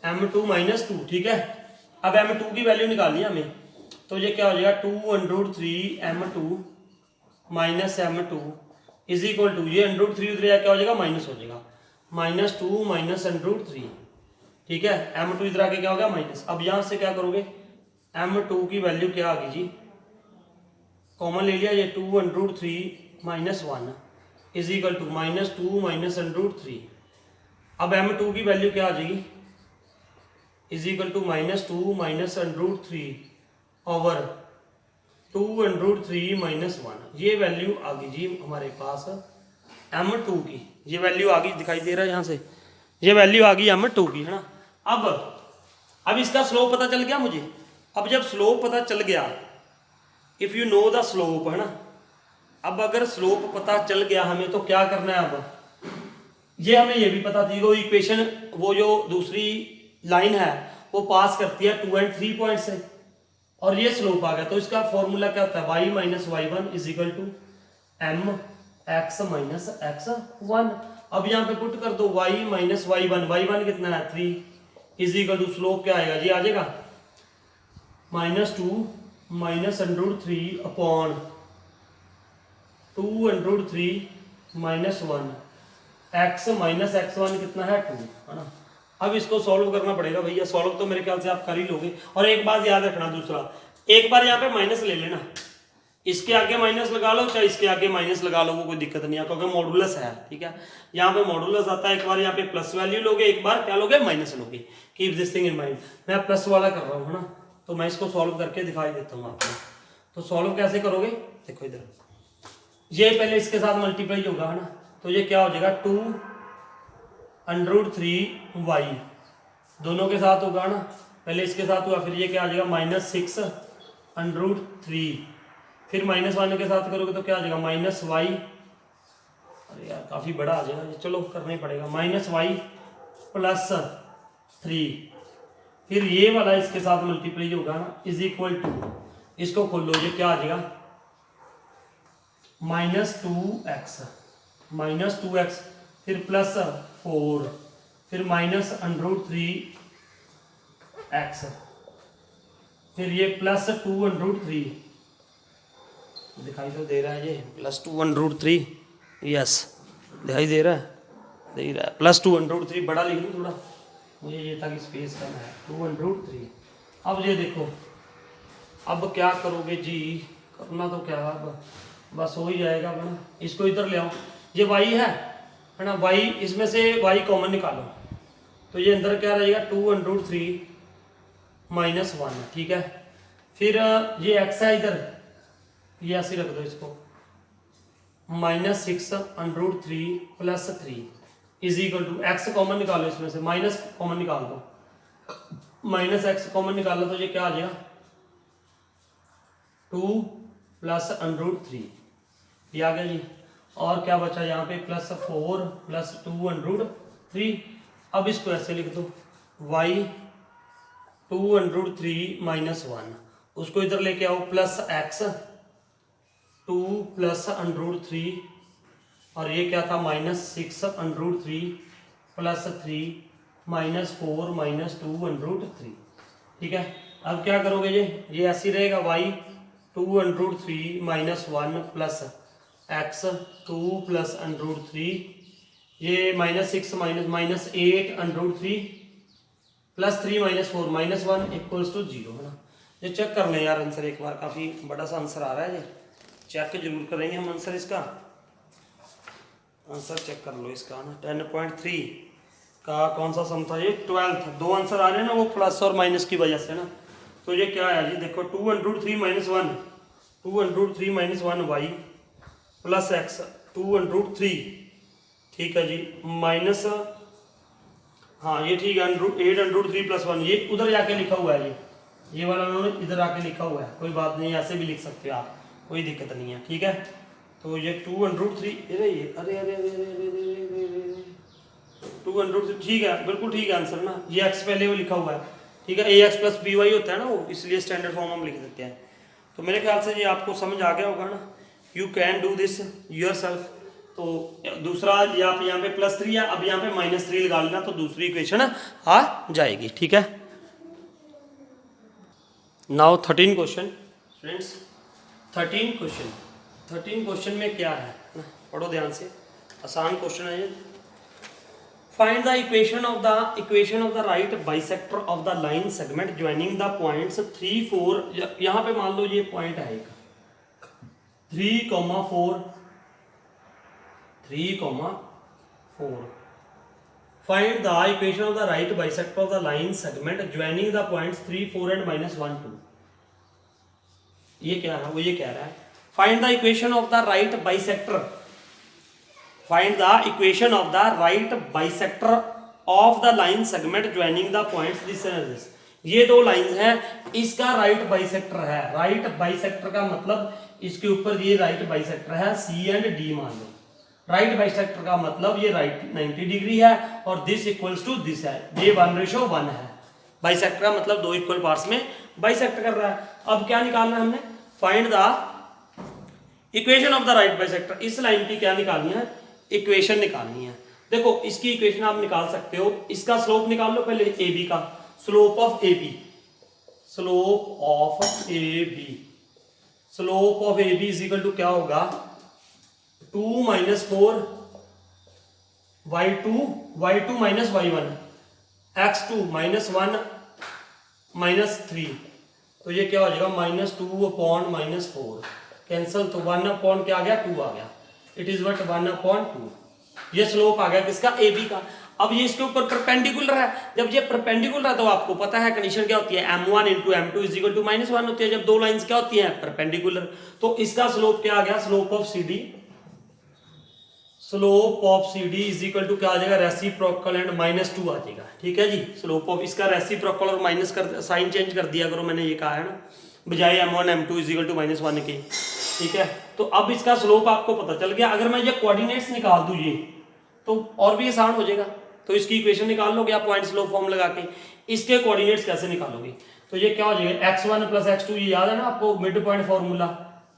m2 - 2, ठीक है। अब m2 की वैल्यू निकालनी है हमें, तो ये क्या हो जाएगा, 2√3m2 - m2 is equal to, ये √3 उधर क्या हो जाएगा, माइनस हो जाएगा, -2 - √3, ठीक है। m2 इधर आके क्या हो गया, माइनस। अब यहां से क्या करोगे, m2 की वैल्यू क्या आ गई जी, कॉमन ले लिया, ये 2√3 - 1 इज इक्वल टू -2 - √3। अब m2 की वैल्यू क्या आ जाएगी, इज इक्वल टू -2 - √3 ओवर 2√3 - 1। ये वैल्यू आ गई जी हमारे पास m2 की, ये वैल्यू आ गई, दिखाई दे रहा है यहाँ से, ये वैल्यू आ गई m2 की, है ना। अब इसका स्लोप पता चल गया मुझे। अब जब स्लोप पता चल गया, if you know the slope, है ना। अब अगर स्लोप पता चल गया हमें, तो क्या करना है अब, ये हमें ये भी पता थी, वो इक्वेशन, वो जो दूसरी लाइन है वो पास करती है 2 और 3 पॉइंट से, और ये स्लोप आ गया। तो इसका फॉर्मूला क्या होता है, y - y1 is equal to mx - x1। अब यहाँ पे पुट कर दो y - y1 कितना है 3 इज इक्वल टू, स्लोप क्या आएगा जी, आ जाएगा -2 - √3 अपॉन 2√3 - 1 x - x1 कितना है 2, है ना। अब इसको सॉल्व करना पड़ेगा भैया, सॉल्व तो मेरे ख्याल से आप कर ही लोगे। और एक बात याद रखना, दूसरा, एक बार यहाँ पे माइनस ले लेना, इसके आगे माइनस लगा लो, चाहे इसके आगे माइनस लगा लो, वो कोई दिक्कत नहीं है, क्योंकि मॉडुलस है, ठीक है। यहाँ पे मॉडुलस आता है, एक बार यहाँ पे प्लस वैल्यू लोगे, एक बार क्या लोगे, माइनस लोगे। Keep this thing in mind. मैं प्लस वाला कर रहा हूँ, है ना, तो मैं इसको सॉल्व करके दिखाई देता हूँ आपको। तो सॉल्व कैसे करोगे, देखो इधर, ये पहले इसके साथ मल्टीप्लाई होगा, है ना, तो ये क्या हो जाएगा, 2√3y, दोनों के साथ होगा ना, पहले इसके साथ हुआ, फिर ये क्या आ जाएगा, -6√3, फिर -1 के साथ करोगे तो क्या आ जाएगा, -y, अरे यार काफी बड़ा आ जाएगा ये, चलो करना ही पड़ेगा, -y + 3, फिर ये वाला इसके साथ मल्टीप्लाई होगा ना, इज इक्वल टू, इसको खोल लो, ये क्या आ जाएगा, -2x, फिर +4, फिर -√3x, फिर ये +2√3, दिखाई तो दे रहा है ये, +2√3, यस दिखाई दे रहा है, +2√3, बड़ा लिख लूँ थोड़ा, मुझे ये था कि स्पेस कम है, 2√3। अब ये देखो, अब क्या करोगे जी, करना तो क्या है, बस हो ही जाएगा ना। इसको इधर ले आओ, ये y है ना, y, इसमें से y कॉमन निकालो, तो ये अंदर क्या रहेगा, 2√3 - 1, ठीक है। फिर ये x है इधर, ये ऐसे रख दो इसको, -6√3 + 3 is equal to, x common निकालो, इसमें से माइनस कॉमन निकाल दो, -x कॉमन निकालो, तो ये क्या आ जाएगा, 2 + √3, ये आ गया जी। और क्या बचा यहाँ पे, +4 + 2√3। अब इसको ऐसे लिख दो, y 2√3 - 1, उसको इधर लेके आओ, +x 2 + √3, और ये क्या था, -6√3 + 3 -4 - 2√3, ठीक है। अब क्या करोगे, ये ऐसे रहेगा, y 2√3 - 1 + x 2 + √3 ये -6 माइनस 8 √3 प्लस 3 -4 -1 इक्वल्स टू 0 है ना। ये चेक कर लें यार आंसर एक बार, काफ़ी बड़ा सा आंसर आ रहा है, ये चेक जरूर करेंगे हम आंसर इसका। आंसर चेक कर लो इसका ना, 10.3 का कौन सा सम था ये, 12th। दो आंसर आ रहे हैं ना वो प्लस और माइनस की वजह से ना। तो ये क्या है जी, देखो 2√3 -1 2√3 -1 y प्लस x 2√3, ठीक है जी, माइनस, हाँ ये ठीक है, 8√3 + 1, ये उधर जाके लिखा हुआ है, ये वाला उन्होंने इधर आके लिखा हुआ है, कोई बात नहीं, ऐसे भी लिख सकते हो आप, कोई दिक्कत नहीं है, ठीक है। तो ये 2√3, अरे अरे अरे अरे अरे 2√3, ठीक है, बिल्कुल ठीक है आंसर ना। ये x पहले वो लिखा हुआ है, ठीक है, ax + by होता है ना वो, इसलिए स्टैंडर्ड फॉर्म हम लिख देते हैं। तो मेरे ख्याल से ये आपको समझ आ गया होगा ना, you can do this yourself. तो दूसरा आप यहाँ पे +3 है, अब यहाँ पे -3 लगा लेना, तो दूसरी इक्वेशन आ जाएगी, ठीक है। नाउ 13 क्वेश्चन फ्रेंड्स, 13 क्वेश्चन में क्या है ना, पढ़ो ध्यान से, आसान क्वेश्चन है ये। Find the equation of the right bisector of the line segment joining the points 3, 4, यहाँ पे मान लो ये पॉइंट है एक 3, 4, 3, 4। Find the equation of the right bisector of the line segment joining the points 3, 4 and -1, 2। ये क्या है, वो ये कह रहा है find the equation of the right bisector, find the equation of the right bisector of the line segment joining the points this and this. ये दो लाइंस हैं, इसका राइट बाइसेक्टर है। राइट बाइसेक्टर का मतलब इसके ऊपर ये राइट बाइसेक्टर है, सी एंड डी मान लो। राइट बाइसेक्टर का मतलब ये राइट 90 डिग्री है और दिस इक्वल्स टू दिस है, ये 1:1 है। बाइसेक्टर का मतलब दो इक्वल पार्ट्स में बाइसेक्ट कर रहा है। अब क्या निकालना है हमने, find the equation of the right bisector. इस लाइन की क्या निकालनी है, इक्वेशन निकालनी है। देखो इसकी इक्वेशन आप निकाल सकते हो, इसका स्लोप निकाल लो पहले, ए बी का slope of a b, slope of a b, slope of a b is equal to क्या होगा, 2 - 4 y2 - y1 x2 -1 -3। तो ये क्या हो जाएगा, -2 / -4 कैंसल, तो 1 क्या आ गया, 2 आ गया। It is what 1/2। ये स्लोप आ गया किसका, ए बी का। अब ये इसके ऊपर परपेंडिकुलर है, जब ये परपेंडिकुलर है तो आपको पता है कंडीशन क्या होती है, m1 × m2 = -1 होती है, जब दो लाइंस क्या होती हैं, परपेंडिकुलर। तो इसका स्लोप क्या आ गया, slope of c d, slope of c d is equal to क्या आ जाएगा, रेसिप्रोकल एंड -2 आ जाएगा, ठीक है जी। स्लोप ऑफ इसका रेसिप्रोकल और माइनस कर साइन चेंज कर दिया करो, मैंने ये कहा है ना, बजाय m1 m2 = -1 के, ठीक है। तो अब इसका स्लोप आपको पता चल गया। अगर मैं ये कोऑर्डिनेट्स निकाल दूं ये, तो और भी आसान हो जाएगा। तो इसकी इक्वेशन निकाल लोगे आप पॉइंट स्लोप फॉर्म लगा के। इसके कोऑर्डिनेट्स कैसे निकालोगे, तो ये क्या हो जाएगा, x1 + x2, ये याद है ना आपको, mid point formula,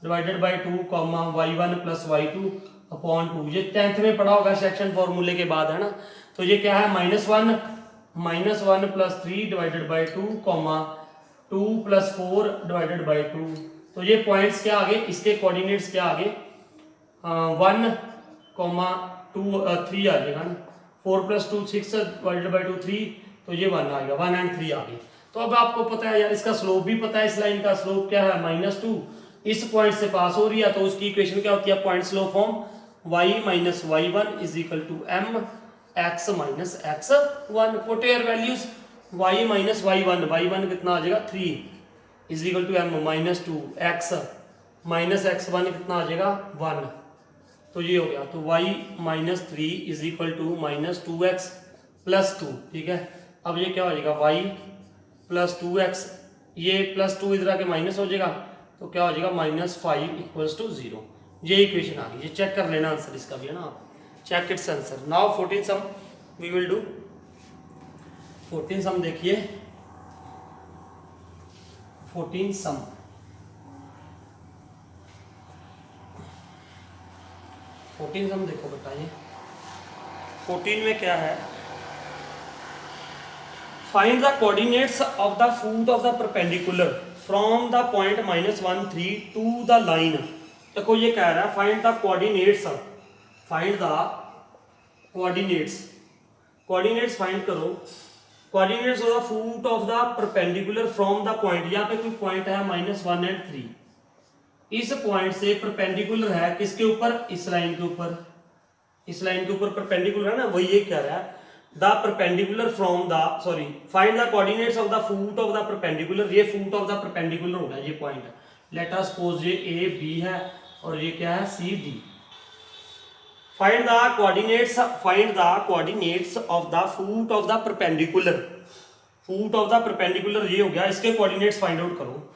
divided by 2, y1 + y2 upon 2। ये 10th में पढ़ा होगा सेक्शन फॉर्मूले के बाद, है ना। तो ये क्या है, -1 + 3 डिवाइडेड बाय 2, 2 + 4 डिवाइडेड बाय 2। तो ये पॉइंट्स क्या आगे, इसके कोऑर्डिनेट्स क्या आगे, 1, 2, 3 आ जाएगा ना, 4 + 2 6 डिवाइडेड बाय 2 3, तो ये 1 आ गया, 1 और 3 आ गए। तो अब आपको पता है यार, इसका स्लोप भी पता है, इस लाइन का स्लोप क्या है, -2, इस पॉइंट से पास हो रही है, तो उसकी इक्वेशन क्या होती है, point slope form y - y1 = m x - x1। Put your values, y - y1 कितना आ जाएगा, 3 = m -2 x -x1 कितना आ जाएगा, 1। तो ये हो गया, तो y - 3 = -2x + 2, ठीक है। अब ये क्या हो जाएगा, y + 2x, ये +2 इधर आके माइनस हो जाएगा, तो क्या हो जाएगा, -5 = 0। ये इक्वेशन आ गई। ये चेक कर लेना आंसर इसका भी, है ना, आप check its answer. Now 14 sum we will do. 14 sum देखिए, 14 सम, देखो बेटा, ये 14 में क्या है, find the coordinates of the foot of the perpendicular from the point -1 3 to the line. देखो ये कह रहा है फाइंड द कोऑर्डिनेट्स कोऑर्डिनेट्स फाइंड करो। Coordinates of the foot of the perpendicular from the point, यहाँ पे कोई पॉइंट है -1 और 3, इस पॉइंट से परपेंडिकुलर है किसके ऊपर, इस लाइन के ऊपर, इस लाइन के ऊपर परपेंडिकुलर है ना, वही ये कह रहा है the perpendicular from the, sorry find the coordinates of the foot of the perpendicular, ये फूट ऑफ द परपेंडिकुलर होगा ये पॉइंट, लेट अस सपोज ये ए बी है और ये क्या है c d. Find the coordinates of the foot of the perpendicular, foot of the perpendicular ये हो गया, इसके कोऑर्डिनेट्स फाइंड आउट करो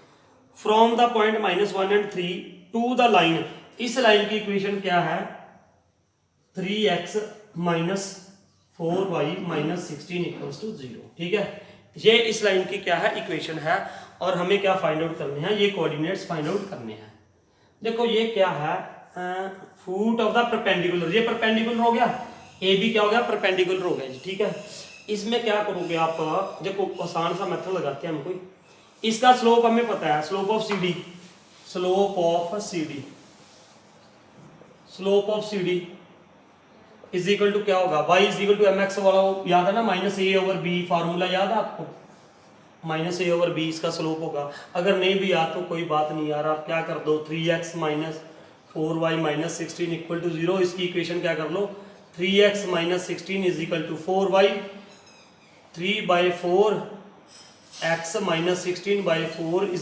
फ्रॉम द पॉइंट -1 और 3 टू द लाइन, इस लाइन की इक्वेशन क्या है 3x - 4y - 16 = 0, ठीक है। ये इस लाइन की क्या है इक्वेशन है और हमें क्या फाइंड आउट करने हैं, ये कोऑर्डिनेट्स फाइंड आउट करने हैं। देखो ये क्या है फूट ऑफ द परपेंडिकुलर, ये परपेंडिकुलर हो गया, ए बी क्या हो गया परपेंडिकुलर हो गया जी, ठीक है। इसमें क्या करोगे आप, देखो आसान सा मेथड लगाते हैं हम कोई, इसका स्लोप हमें पता है, slope of c d, slope of c d, slope of c d is equal to क्या होगा, y is equal to mx वाला याद है ना, -a/b फार्मूला याद है आपको, -a/b इसका स्लोप होगा। अगर नहीं भी याद तो कोई बात नहीं यार, आप क्या कर दो 3x - 4y - 16 = 0, इसकी इक्वेशन क्या कर लो 3x - 16 = 4y, 3/4 x - 16/4 =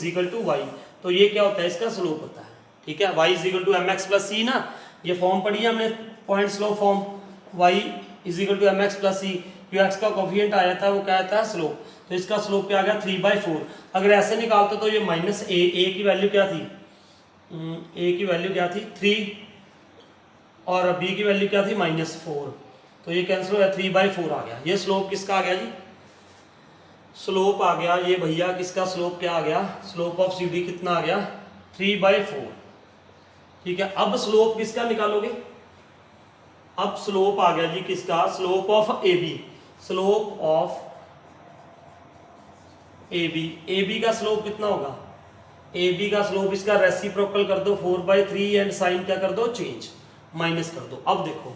y, तो ये क्या होता है इसका स्लोप होता है, ठीक है। y = mx + c ना, ये फॉर्म पढ़ी है हमने point slope form, y = mx + c, जो x का कोफिशिएंट आया था वो क्या आता है स्लोप, तो इसका स्लोप क्या आ गया 3/4। अगर ऐसे निकालते तो ये -a की वैल्यू क्या थी, a की वैल्यू क्या थी 3 और b की वैल्यू क्या थी -4, तो ये कैंसिल हो गया 3/4 आ गया। ये स्लोप किसका आ गया जी, स्लोप आ गया ये भैया, किसका स्लोप क्या आ गया, स्लोप ऑफ सी डी कितना आ गया 3/4, ठीक है। अब स्लोप किसका निकालोगे, अब स्लोप आ गया जी किसका, slope of a b, slope of a b का स्लोप कितना होगा, ए बी का स्लोप इसका रेसिप्रोकल कर दो 4/3 एंड साइन क्या कर दो चेंज, माइनस कर दो। अब देखो,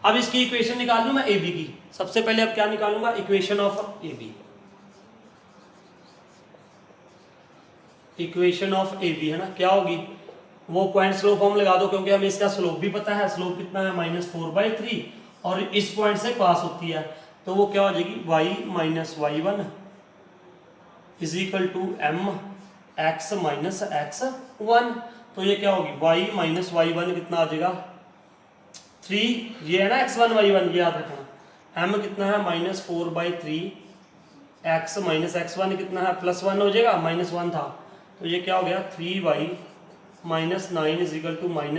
अब इसकी इक्वेशन निकाल लूं मैं ए बी की, सबसे पहले अब क्या निकालूंगा equation of a b, equation of a b है ना, क्या होगी वो पॉइंट स्लोप फॉर्म लगा दो, क्योंकि हमें इसका स्लोप भी पता है, स्लोप कितना है -4/3 और इस पॉइंट से पास होती है, तो वो क्या हो जाएगी y - y1 = mx - x1, तो ये क्या होगी y - y1 कितना आ जाएगा 3, ये है ना x1 y1 याद रखना, m कितना है -4/3, x - x1 कितना है +1 हो जाएगा, -1 था, तो ये क्या हो गया 3y - 9 =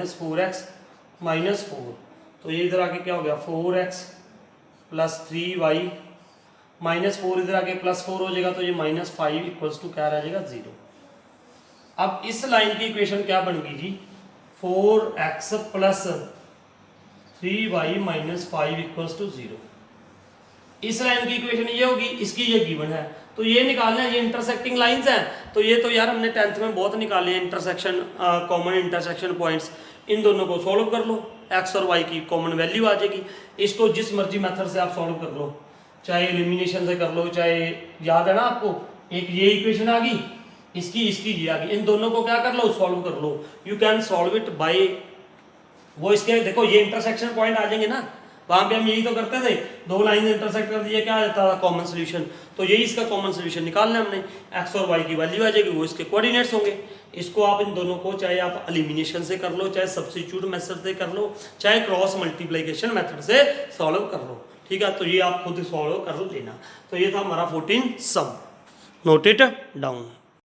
-4x - 4, तो ये इधर आके क्या हो गया 4x + 3y -4 इधर आके +4 हो जाएगा, तो ये -5 = क्या रह जाएगा 0। अब इस लाइन की इक्वेशन क्या बन गई जी 4x + 3y - 5 = 0। इस लाइन की इक्वेशन ये होगी, इसकी ये गिवन है, तो ये निकालना है, ये इंटरसेक्टिंग लाइंस हैं, तो ये तो यार हमने 10th में बहुत निकाले हैं इंटरसेक्शन, कॉमन इंटरसेक्शन पॉइंट्स, इन दोनों को सॉल्व कर लो, x और y की कॉमन वैल्यू आ जाएगी। इसको जिस मर्जी मेथड से आप सॉल्व कर लो, चाहे एलिमिनेशन से कर लो, चाहे याद है ना आपको एक ये इक्वेशन आ गई, इसकी ये आ गई, इन दोनों को क्या कर लो सॉल्व कर लो, you can solve it by वो इसके देखो ये इंटरसेक्शन पॉइंट आ जाएंगे ना, वहां पे हम यही तो करते थे, दो लाइन इंटरसेक्ट कर दिए क्या आ जाता था कॉमन सोल्यूशन, तो यही इसका कॉमन सोल्यूशन निकालना है हमने, x और y की वैल्यू आ जाएगी, वो इसके कोऑर्डिनेट्स होंगे। इसको आप इन दोनों को चाहे आप एलिमिनेशन से कर लो, चाहे सब्स्टिट्यूट मेथड से कर लो, चाहे क्रॉस मल्टीप्लिकेशन मेथड से सॉल्व कर लो, ठीक है। तो ये आप खुद सॉल्व कर लेना। तो ये था हमारा 14 सम, नोट इट डाउन।